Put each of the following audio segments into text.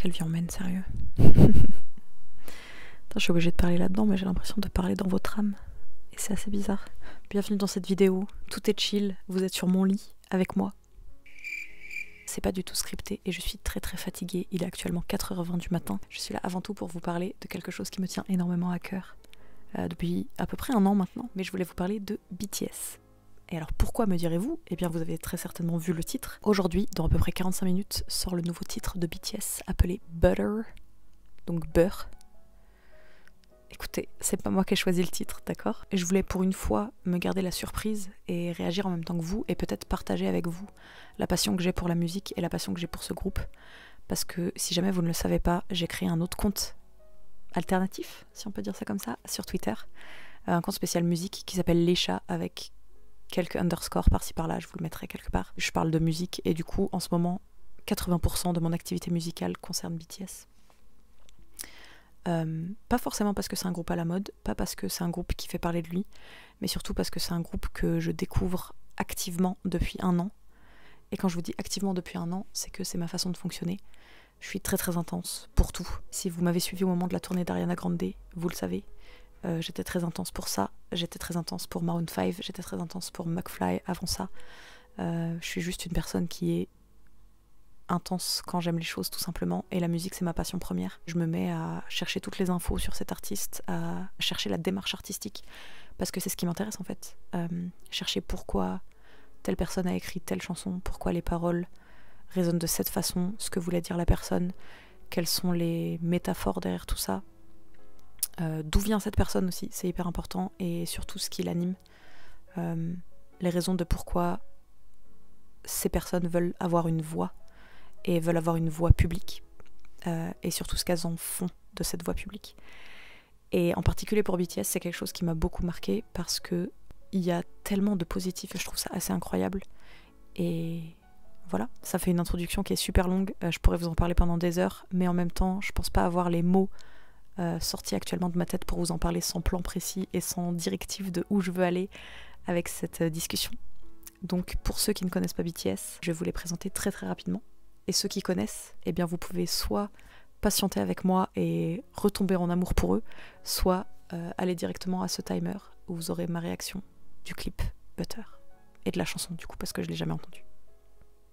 Quelle vie on mène, sérieux. Attends, je suis obligée de parler là-dedans, mais j'ai l'impression de parler dans votre âme. Et c'est assez bizarre. Bienvenue dans cette vidéo. Tout est chill, vous êtes sur mon lit, avec moi. C'est pas du tout scripté et je suis très très fatiguée. Il est actuellement 4h20 du matin. Je suis là avant tout pour vous parler de quelque chose qui me tient énormément à cœur. Depuis à peu près un an maintenant, mais je voulais vous parler de BTS. Et alors pourquoi me direz-vous? Eh bien vous avez très certainement vu le titre. Aujourd'hui, dans à peu près 45 minutes, sort le nouveau titre de BTS appelé Butter, donc beurre. Écoutez, c'est pas moi qui ai choisi le titre, d'accord? Et je voulais pour une fois me garder la surprise et réagir en même temps que vous et peut-être partager avec vous la passion que j'ai pour la musique et la passion que j'ai pour ce groupe. Parce que si jamais vous ne le savez pas, j'ai créé un autre compte alternatif, si on peut dire ça comme ça, sur Twitter. Un compte spécial musique qui s'appelle Les Chats avec quelques underscores par-ci par-là, je vous le mettrai quelque part. Je parle de musique et du coup, en ce moment, 80% de mon activité musicale concerne BTS. Pas forcément parce que c'est un groupe à la mode, pas parce que c'est un groupe qui fait parler de lui, mais surtout parce que c'est un groupe que je découvre activement depuis un an. Et quand je vous dis activement depuis un an, c'est que c'est ma façon de fonctionner. Je suis très très intense pour tout. Si vous m'avez suivi au moment de la tournée d'Ariana Grande, vous le savez, j'étais très intense pour ça, j'étais très intense pour Maroon 5, j'étais très intense pour McFly avant ça. Je suis juste une personne qui est intense quand j'aime les choses tout simplement, et la musique c'est ma passion première. Je me mets à chercher toutes les infos sur cet artiste, à chercher la démarche artistique, parce que c'est ce qui m'intéresse en fait. Chercher pourquoi telle personne a écrit telle chanson, pourquoi les paroles résonnent de cette façon, ce que voulait dire la personne, quelles sont les métaphores derrière tout ça, d'où vient cette personne aussi, c'est hyper important, et surtout ce qui l'anime, les raisons de pourquoi ces personnes veulent avoir une voix, et veulent avoir une voix publique, et surtout ce qu'elles en font de cette voix publique. Et en particulier pour BTS, c'est quelque chose qui m'a beaucoup marqué, parce que il y a tellement de positifs, et je trouve ça assez incroyable. Et voilà, ça fait une introduction qui est super longue, je pourrais vous en parler pendant des heures, mais en même temps, je pense pas avoir les mots sortis actuellement de ma tête pour vous en parler sans plan précis et sans directive de où je veux aller avec cette discussion. Donc pour ceux qui ne connaissent pas BTS, je vais vous les présenter très très rapidement. Et ceux qui connaissent, eh bien vous pouvez soit patienter avec moi et retomber en amour pour eux, soit aller directement à ce timer où vous aurez ma réaction du clip Butter et de la chanson du coup parce que je l'ai jamais entendue.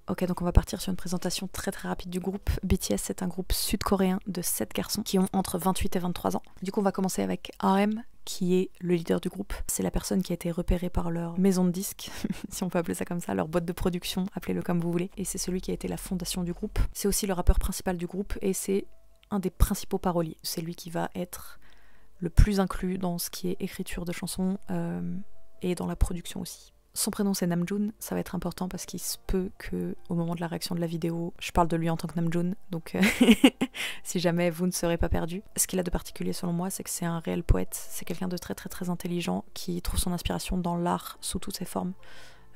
Ok, donc on va partir sur une présentation très très rapide du groupe. BTS, c'est un groupe sud-coréen de 7 garçons qui ont entre 28 et 23 ans. Du coup on va commencer avec RM, qui est le leader du groupe. C'est la personne qui a été repérée par leur maison de disques, si on peut appeler ça comme ça, leur boîte de production, appelez-le comme vous voulez. Et c'est celui qui a été la fondation du groupe. C'est aussi le rappeur principal du groupe et c'est un des principaux paroliers. C'est lui qui va être le plus inclus dans ce qui est écriture de chansons et dans la production aussi. Son prénom c'est Namjoon, ça va être important parce qu'il se peut que au moment de la réaction de la vidéo, je parle de lui en tant que Namjoon, donc si jamais vous ne serez pas perdu. Ce qu'il a de particulier selon moi, c'est que c'est un réel poète, c'est quelqu'un de très très très intelligent qui trouve son inspiration dans l'art sous toutes ses formes,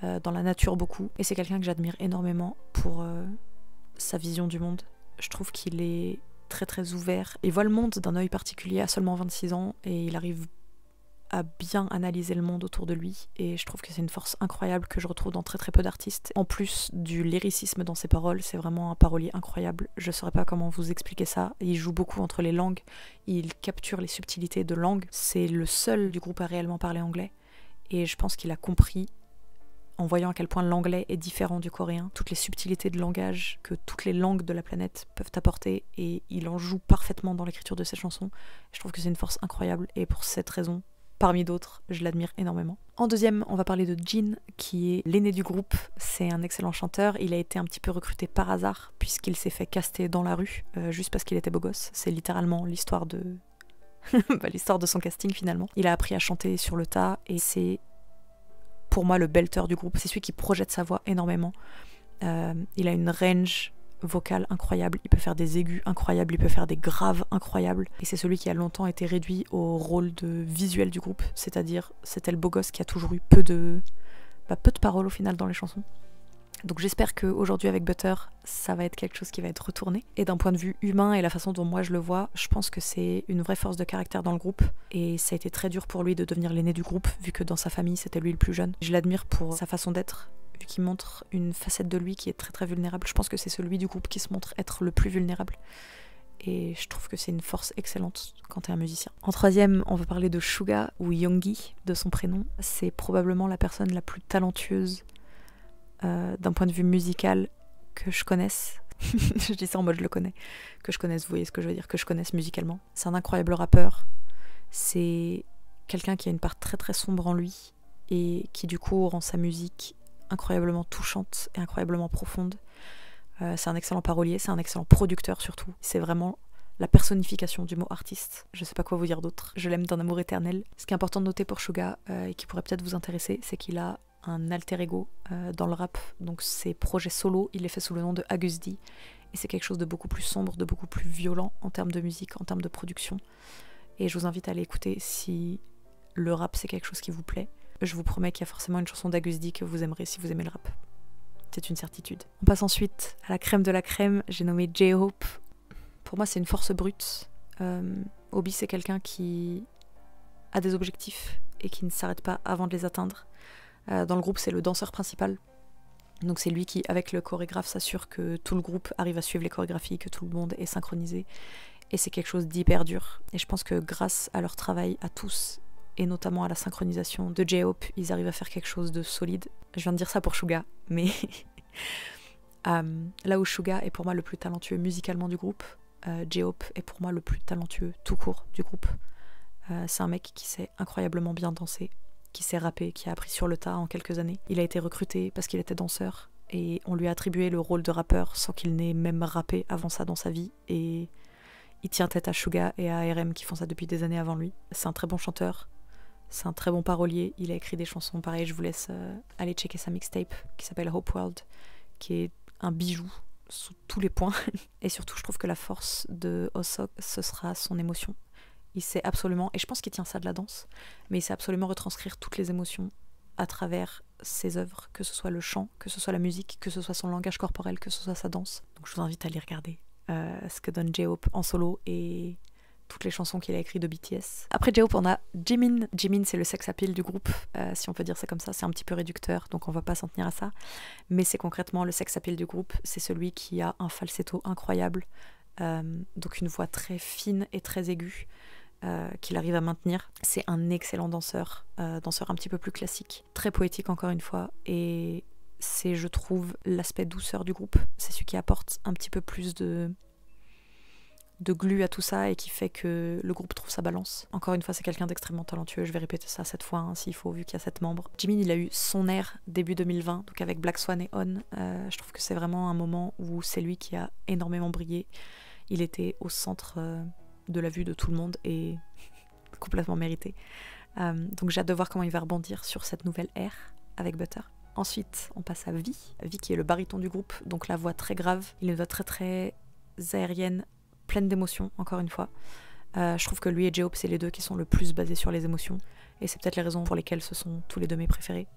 dans la nature beaucoup, et c'est quelqu'un que j'admire énormément pour sa vision du monde. Je trouve qu'il est très très ouvert, il voit le monde d'un œil particulier à seulement 26 ans et il arrive à bien analyser le monde autour de lui, et je trouve que c'est une force incroyable que je retrouve dans très très peu d'artistes. En plus du lyricisme dans ses paroles, c'est vraiment un parolier incroyable, je saurais pas comment vous expliquer ça. Il joue beaucoup entre les langues, il capture les subtilités de langue, c'est le seul du groupe à réellement parler anglais, et je pense qu'il a compris, en voyant à quel point l'anglais est différent du coréen, toutes les subtilités de langage que toutes les langues de la planète peuvent apporter, et il en joue parfaitement dans l'écriture de ses chansons. Je trouve que c'est une force incroyable, et pour cette raison, parmi d'autres, je l'admire énormément. En deuxième, on va parler de Jin, qui est l'aîné du groupe. C'est un excellent chanteur. Il a été un petit peu recruté par hasard, puisqu'il s'est fait caster dans la rue, juste parce qu'il était beau gosse. C'est littéralement l'histoire de... l'histoire de son casting, finalement. Il a appris à chanter sur le tas, et c'est, pour moi, le belter du groupe. C'est celui qui projette sa voix énormément. Il a une range vocal incroyable, il peut faire des aigus incroyables, il peut faire des graves incroyables, et c'est celui qui a longtemps été réduit au rôle de visuel du groupe, c'est-à-dire c'était le beau gosse qui a toujours eu peu de paroles au final dans les chansons. Donc j'espère qu'aujourd'hui avec Butter, ça va être quelque chose qui va être retourné. Et d'un point de vue humain et la façon dont moi je le vois, je pense que c'est une vraie force de caractère dans le groupe. Et ça a été très dur pour lui de devenir l'aîné du groupe, vu que dans sa famille c'était lui le plus jeune. Je l'admire pour sa façon d'être, qui montre une facette de lui qui est très très vulnérable. Je pense que c'est celui du groupe qui se montre être le plus vulnérable. Et je trouve que c'est une force excellente quand t'es un musicien. En troisième, on va parler de Suga, ou Yoongi de son prénom. C'est probablement la personne la plus talentueuse d'un point de vue musical que je connaisse. Je dis ça en mode je le connais. Que je connaisse, vous voyez ce que je veux dire, que je connaisse musicalement. C'est un incroyable rappeur. C'est quelqu'un qui a une part très très sombre en lui et qui du coup rend sa musique incroyablement touchante et incroyablement profonde. C'est un excellent parolier, c'est un excellent producteur surtout. C'est vraiment la personnification du mot artiste. Je sais pas quoi vous dire d'autre. Je l'aime d'un amour éternel. Ce qui est important de noter pour Suga et qui pourrait peut-être vous intéresser, c'est qu'il a un alter ego dans le rap. Donc ses projets solo, il les fait sous le nom de Agus D. Et c'est quelque chose de beaucoup plus sombre, de beaucoup plus violent en termes de musique, en termes de production. Et je vous invite à aller écouter si le rap c'est quelque chose qui vous plaît. Je vous promets qu'il y a forcément une chanson d'Agus D que vous aimerez si vous aimez le rap. C'est une certitude. On passe ensuite à la crème de la crème, j'ai nommé J-Hope. Pour moi c'est une force brute. Obi c'est quelqu'un qui a des objectifs et qui ne s'arrête pas avant de les atteindre. Dans le groupe c'est le danseur principal. Donc c'est lui qui, avec le chorégraphe, s'assure que tout le groupe arrive à suivre les chorégraphies, que tout le monde est synchronisé. Et c'est quelque chose d'hyper dur. Et je pense que grâce à leur travail à tous, et notamment à la synchronisation de J-Hope, ils arrivent à faire quelque chose de solide. Je viens de dire ça pour Suga, mais là où Suga est pour moi le plus talentueux musicalement du groupe, J-Hope est pour moi le plus talentueux tout court du groupe. C'est un mec qui sait incroyablement bien danser, qui sait rapper, qui a appris sur le tas en quelques années. Il a été recruté parce qu'il était danseur, et on lui a attribué le rôle de rappeur sans qu'il n'ait même rappé avant ça dans sa vie, et il tient tête à Suga et à RM qui font ça depuis des années avant lui. C'est un très bon chanteur. C'est un très bon parolier, il a écrit des chansons pareilles, je vous laisse aller checker sa mixtape qui s'appelle Hope World, qui est un bijou sous tous les points. Et surtout, je trouve que la force de Osok, ce sera son émotion. Il sait absolument, et je pense qu'il tient ça de la danse, mais il sait absolument retranscrire toutes les émotions à travers ses œuvres, que ce soit le chant, que ce soit la musique, que ce soit son langage corporel, que ce soit sa danse. Donc je vous invite à aller regarder ce que donne J-Hope en solo et toutes les chansons qu'il a écrites de BTS. Après J-Hope, on a Jimin. Jimin, c'est le sex appeal du groupe, si on peut dire ça comme ça. C'est un petit peu réducteur, donc on va pas s'en tenir à ça. Mais c'est concrètement le sex appeal du groupe. C'est celui qui a un falsetto incroyable, donc une voix très fine et très aiguë, qu'il arrive à maintenir. C'est un excellent danseur, danseur un petit peu plus classique, très poétique encore une fois, et c'est, je trouve, l'aspect douceur du groupe. C'est celui qui apporte un petit peu plus de glu à tout ça et qui fait que le groupe trouve sa balance. Encore une fois, c'est quelqu'un d'extrêmement talentueux, je vais répéter ça 7 fois s'il faut, vu qu'il y a 7 membres. Jimin, il a eu son air début 2020, donc avec Black Swan et On. Je trouve que c'est vraiment un moment où c'est lui qui a énormément brillé. Il était au centre de la vue de tout le monde et complètement mérité. Donc j'ai hâte de voir comment il va rebondir sur cette nouvelle ère avec Butter. Ensuite, on passe à V. V qui est le baryton du groupe, donc la voix très grave. Il a une voix très très aérienne, pleine d'émotions, encore une fois. Je trouve que lui et J-Hope, c'est les deux qui sont le plus basés sur les émotions. Et c'est peut-être les raisons pour lesquelles ce sont tous les deux mes préférés.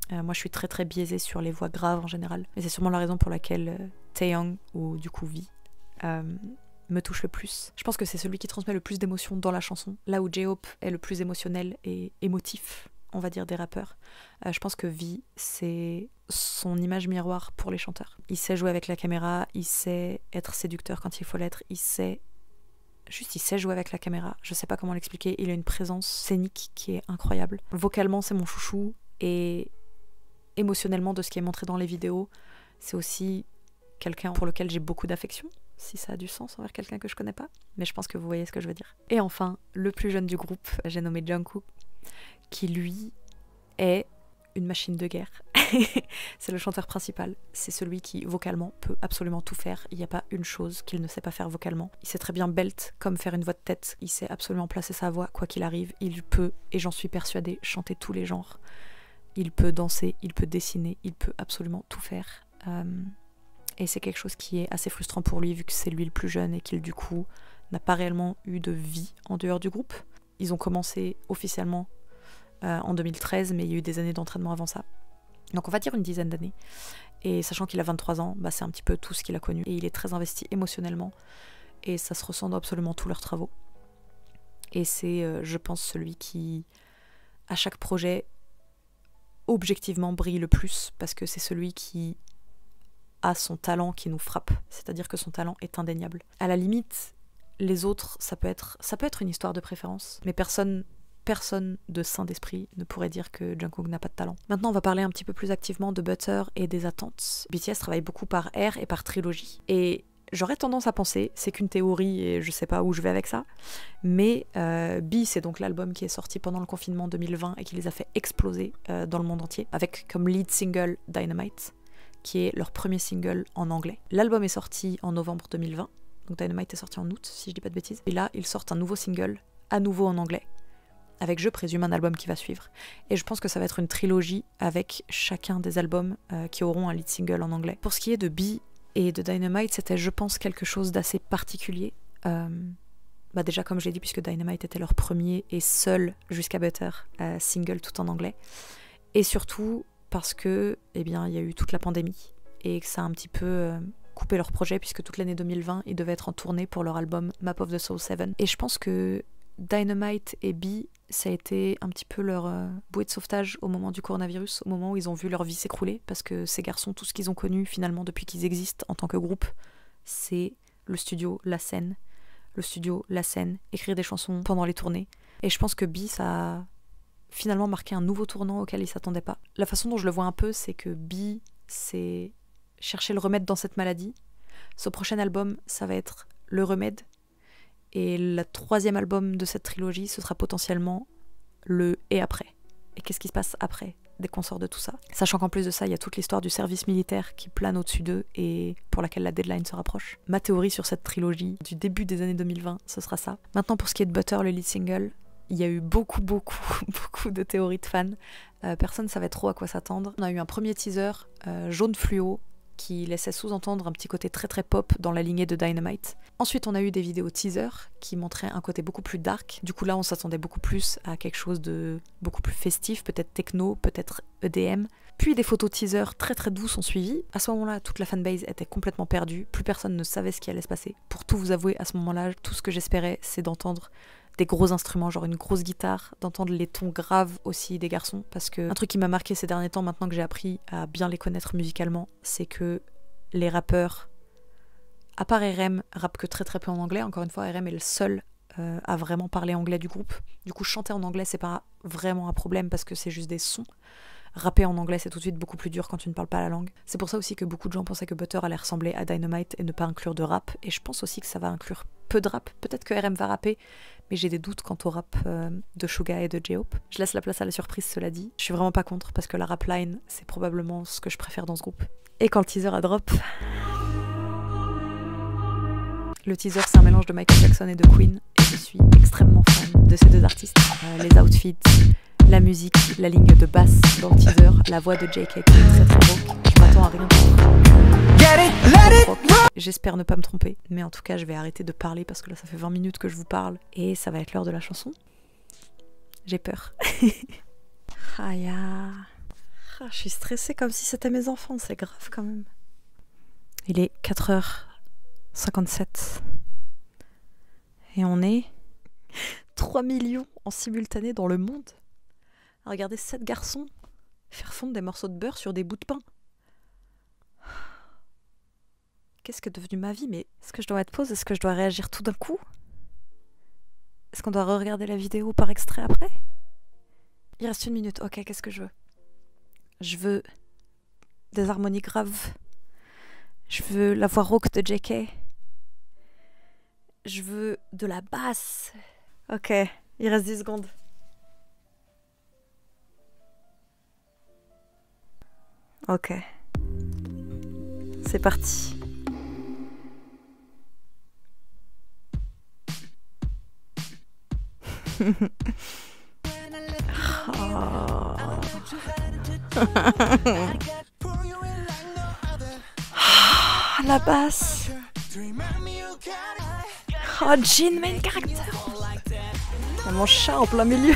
Moi, je suis très très biaisée sur les voix graves en général. Mais c'est sûrement la raison pour laquelle Taeyong, ou du coup V, me touche le plus. Je pense que c'est celui qui transmet le plus d'émotions dans la chanson. Là où J-Hope est le plus émotionnel et émotif, on va dire, des rappeurs. Je pense que V, c'est son image miroir pour les chanteurs. Il sait jouer avec la caméra, il sait être séducteur quand il faut l'être, il sait jouer avec la caméra. Je sais pas comment l'expliquer, il a une présence scénique qui est incroyable. Vocalement, c'est mon chouchou, et émotionnellement, de ce qui est montré dans les vidéos, c'est aussi quelqu'un pour lequel j'ai beaucoup d'affection, si ça a du sens envers quelqu'un que je connais pas, mais je pense que vous voyez ce que je veux dire. Et enfin, le plus jeune du groupe, j'ai nommé Jungkook, qui lui est une machine de guerre. C'est le chanteur principal, c'est celui qui vocalement peut absolument tout faire. Il n'y a pas une chose qu'il ne sait pas faire vocalement. Il sait très bien belt comme faire une voix de tête, il sait absolument placer sa voix quoi qu'il arrive. Il peut, et j'en suis persuadée, chanter tous les genres. Il peut danser, il peut dessiner, il peut absolument tout faire. Et c'est quelque chose qui est assez frustrant pour lui vu que c'est lui le plus jeune et qu'il du coup n'a pas réellement eu de vie en dehors du groupe. Ils ont commencé officiellement en 2013, mais il y a eu des années d'entraînement avant ça. Donc on va dire une dizaine d'années. Et sachant qu'il a 23 ans, c'est un petit peu tout ce qu'il a connu. Et il est très investi émotionnellement. Et ça se ressent dans absolument tous leurs travaux. Et c'est, je pense, celui qui, à chaque projet, objectivement brille le plus, parce que c'est celui qui a son talent qui nous frappe, c'est-à-dire que son talent est indéniable. À la limite, les autres, ça peut être une histoire de préférence, mais personne de sain d'esprit ne pourrait dire que Jungkook n'a pas de talent. Maintenant, on va parler un petit peu plus activement de Butter et des attentes. BTS travaille beaucoup par ère et par trilogie. Et j'aurais tendance à penser, c'est qu'une théorie et je sais pas où je vais avec ça, mais B, c'est donc l'album qui est sorti pendant le confinement 2020 et qui les a fait exploser dans le monde entier, avec comme lead single Dynamite, qui est leur premier single en anglais. L'album est sorti en novembre 2020, donc Dynamite est sorti en août, si je dis pas de bêtises. Et là, ils sortent un nouveau single, à nouveau en anglais, avec, je présume, un album qui va suivre. Et je pense que ça va être une trilogie avec chacun des albums qui auront un lead single en anglais. Pour ce qui est de B et de Dynamite, c'était, je pense, quelque chose d'assez particulier. Déjà, comme je l'ai dit, puisque Dynamite était leur premier et seul, jusqu'à Butter, single tout en anglais. Et surtout parce que, il y a eu toute la pandémie et que ça a un petit peu coupé leur projet, puisque toute l'année 2020, ils devaient être en tournée pour leur album Map of the Soul 7. Et je pense que Dynamite et B, ça a été un petit peu leur bouée de sauvetage au moment du coronavirus, au moment où ils ont vu leur vie s'écrouler, parce que ces garçons, tout ce qu'ils ont connu finalement depuis qu'ils existent en tant que groupe, c'est le studio, la scène, écrire des chansons pendant les tournées. Et je pense que B, ça a finalement marqué un nouveau tournant auquel ils s'attendaient pas. La façon dont je le vois un peu, c'est que B, c'est chercher le remède dans cette maladie. Son prochain album, ça va être le remède. Et le troisième album de cette trilogie, ce sera potentiellement le « et après ». Et qu'est-ce qui se passe après, dès qu'on sort de tout ça? Sachant qu'en plus de ça, il y a toute l'histoire du service militaire qui plane au-dessus d'eux et pour laquelle la deadline se rapproche. Ma théorie sur cette trilogie du début des années 2020, ce sera ça. Maintenant, pour ce qui est de Butter, le lead single, il y a eu beaucoup de théories de fans. Personne ne savait trop à quoi s'attendre. On a eu un premier teaser jaune fluo qui laissait sous-entendre un petit côté très très pop dans la lignée de Dynamite. Ensuite, on a eu des vidéos teaser qui montraient un côté beaucoup plus dark. Du coup, là, on s'attendait beaucoup plus à quelque chose de beaucoup plus festif, peut-être techno, peut-être EDM. Puis des photos teaser très très douces ont suivi. À ce moment-là, toute la fanbase était complètement perdue. Plus personne ne savait ce qui allait se passer. Pour tout vous avouer, à ce moment-là, tout ce que j'espérais, c'est d'entendre des gros instruments, genre une grosse guitare, d'entendre les tons graves aussi des garçons, parce que un truc qui m'a marqué ces derniers temps, maintenant que j'ai appris à bien les connaître musicalement, c'est que les rappeurs, à part RM, rappent que très très peu en anglais. Encore une fois, RM est le seul à vraiment parler anglais du groupe. Du coup, chanter en anglais, c'est pas vraiment un problème parce que c'est juste des sons. Rapper en anglais, c'est tout de suite beaucoup plus dur quand tu ne parles pas la langue. C'est pour ça aussi que beaucoup de gens pensaient que Butter allait ressembler à Dynamite et ne pas inclure de rap. Et je pense aussi que ça va inclure peu de rap. Peut-être que RM va rapper, mais j'ai des doutes quant au rap de Suga et de J-Hope. Je laisse la place à la surprise, cela dit. Je suis vraiment pas contre parce que la rap line, c'est probablement ce que je préfère dans ce groupe. Et quand le teaser a drop... Le teaser, c'est un mélange de Michael Jackson et de Queen, et je suis extrêmement fan de ces deux artistes. Les outfits, la musique, la ligne de basse dans le teaser, la voix de JK qui est très très rauque. Je m'attends à rien d'autre. J'espère ne pas me tromper, mais en tout cas, je vais arrêter de parler parce que là, ça fait 20 minutes que je vous parle, et ça va être l'heure de la chanson. J'ai peur. Je suis stressée comme si c'était mes enfants, c'est grave quand même. Il est 4h57 et on est 3 millions en simultané dans le monde à regarder 7 garçons faire fondre des morceaux de beurre sur des bouts de pain. Qu'est-ce que est devenu ma vie? Mais est-ce que je dois être pause? Est-ce que je dois réagir tout d'un coup? Est-ce qu'on doit re-regarder la vidéo par extrait après? Il reste 1 minute. Ok, qu'est-ce que je veux? Je veux des harmonies graves. Je veux la voix rauque de JK. Je veux de la basse. Ok, il reste 10 secondes. Ok. C'est parti. La basse. Oh, Jin, main character. Il y a mon chat en plein milieu.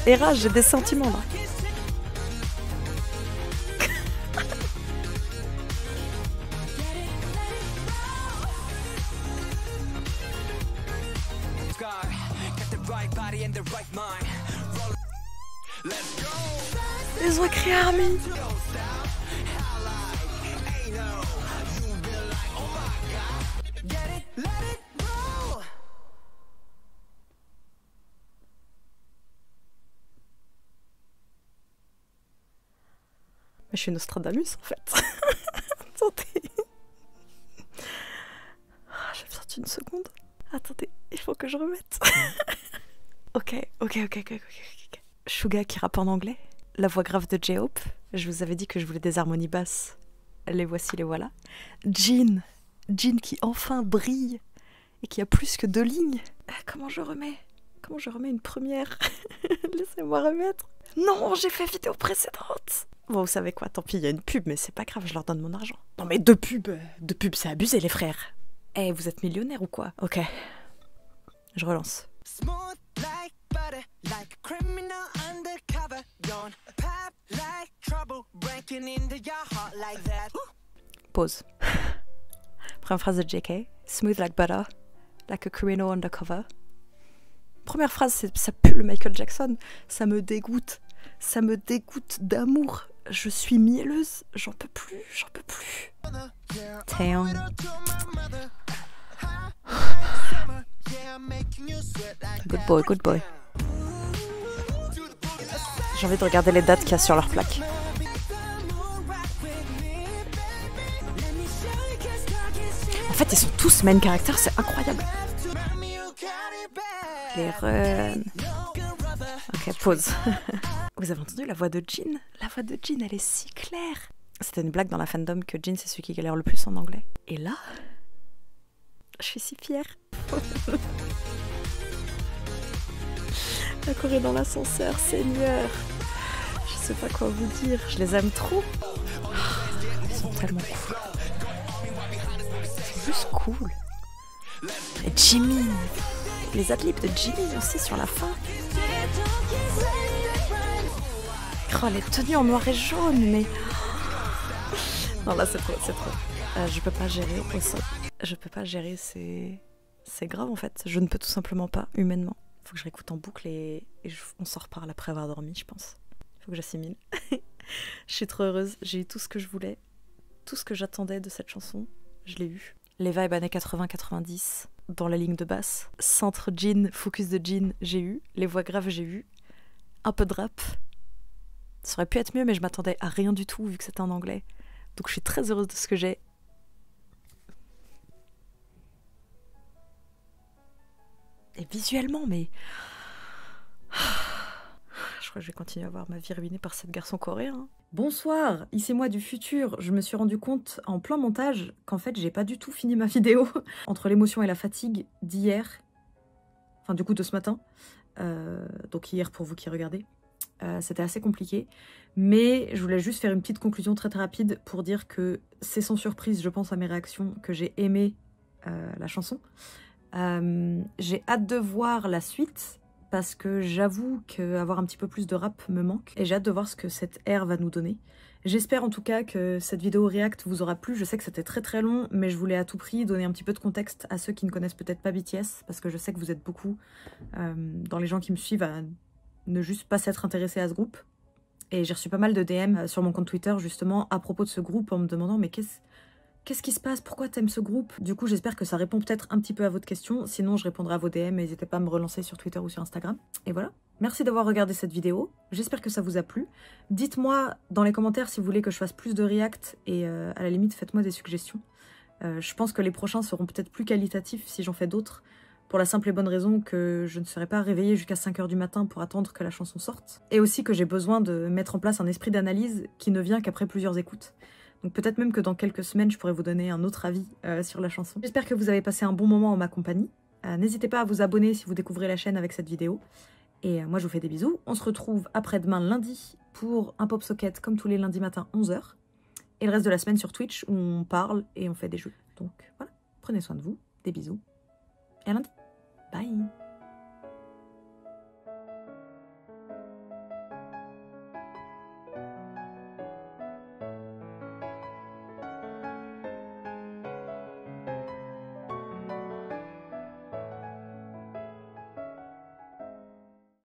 Et rage, j'ai des sentiments là. Let's go. Ils ont écrit Army. Mais je suis Nostradamus en fait. Attendez. J'ai besoin d'une seconde. Attendez, il faut que je remette. Ok. Suga qui rappe en anglais. La voix grave de J-Hope. Je vous avais dit que je voulais des harmonies basses. Les voici, les voilà. Jin qui enfin brille et qui a plus que 2 lignes. Comment je remets une première? Laissez-moi remettre. Non, j'ai fait vidéo précédente. Bon, vous savez quoi, tant pis, il y a une pub, mais c'est pas grave, je leur donne mon argent. Non mais deux pubs, c'est abusé les frères. Eh, vous êtes millionnaire ou quoi? Ok, je relance. Pause. Première phrase de JK. Smooth like butter, like a criminal undercover. Première phrase, ça pue le Michael Jackson. Ça me dégoûte d'amour. Je suis mielleuse, j'en peux plus. Damn. Good boy. J'ai envie de regarder les dates qu'il y a sur leur plaque. En fait, ils sont tous main characters, c'est incroyable. Les runs. Ok, pause. Vous avez entendu la voix de Jin? La voix de Jin, elle est si claire. C'était une blague dans la fandom que Jin, c'est celui qui galère le plus en anglais. Et là, je suis si fière. La Corée dans l'ascenseur, Seigneur. Je sais pas quoi vous dire, je les aime trop. Ils sont tellement cool. Ils sont juste cool. Et Jimin. Les adlibs de Jimin aussi sur la fin. Oh, les tenues en noir et jaune, mais... Non, là, c'est trop. Je peux pas gérer aussi. Je peux pas gérer, c'est grave, en fait. Je ne peux tout simplement pas, humainement. Faut que je réécoute en boucle et on s'en reparle après avoir dormi, je pense. Faut que j'assimile. Je suis trop heureuse. J'ai eu tout ce que je voulais. Tout ce que j'attendais de cette chanson, je l'ai eu. Les vibes années 80-90 dans la ligne de basse. Centre Jin, focus de Jin, j'ai eu. Les voix graves, j'ai eu. Un peu de rap. Ça aurait pu être mieux, mais je m'attendais à rien du tout vu que c'était en anglais. Donc je suis très heureuse de ce que j'ai. Et visuellement, mais... Je crois que je vais continuer à voir ma vie ruinée par cet garçon coréen. Bonsoir, ici moi du futur. Je me suis rendu compte en plein montage qu'en fait j'ai pas du tout fini ma vidéo. Entre l'émotion et la fatigue d'hier, enfin du coup de ce matin, donc hier pour vous qui regardez, c'était assez compliqué. Mais je voulais juste faire une petite conclusion très rapide pour dire que c'est sans surprise, je pense à mes réactions, que j'ai aimé la chanson. J'ai hâte de voir la suite parce que j'avoue qu'avoir un petit peu plus de rap me manque et j'ai hâte de voir ce que cette ère va nous donner. J'espère en tout cas que cette vidéo react vous aura plu. Je sais que c'était très long, mais je voulais à tout prix donner un petit peu de contexte à ceux qui ne connaissent peut-être pas BTS parce que je sais que vous êtes beaucoup dans les gens qui me suivent à ne juste pas s'être intéressés à ce groupe. Et j'ai reçu pas mal de DM sur mon compte Twitter justement à propos de ce groupe en me demandant mais qu'est-ce qui se passe? Pourquoi t'aimes ce groupe? Du coup, j'espère que ça répond peut-être un petit peu à votre question. Sinon, je répondrai à vos DM. N'hésitez pas à me relancer sur Twitter ou sur Instagram. Et voilà. Merci d'avoir regardé cette vidéo. J'espère que ça vous a plu. Dites-moi dans les commentaires si vous voulez que je fasse plus de react. Et à la limite, faites-moi des suggestions. Je pense que les prochains seront peut-être plus qualitatifs si j'en fais d'autres. Pour la simple et bonne raison que je ne serai pas réveillée jusqu'à 5 h du matin pour attendre que la chanson sorte. Et aussi que j'ai besoin de mettre en place un esprit d'analyse qui ne vient qu'après plusieurs écoutes. Donc peut-être même que dans quelques semaines, je pourrais vous donner un autre avis sur la chanson. J'espère que vous avez passé un bon moment en ma compagnie. N'hésitez pas à vous abonner si vous découvrez la chaîne avec cette vidéo. Et moi, je vous fais des bisous. On se retrouve après-demain lundi pour un Pop Socket comme tous les lundis matins 11 h. Et le reste de la semaine sur Twitch où on parle et on fait des jeux. Donc voilà, prenez soin de vous, des bisous. Et à lundi. Bye.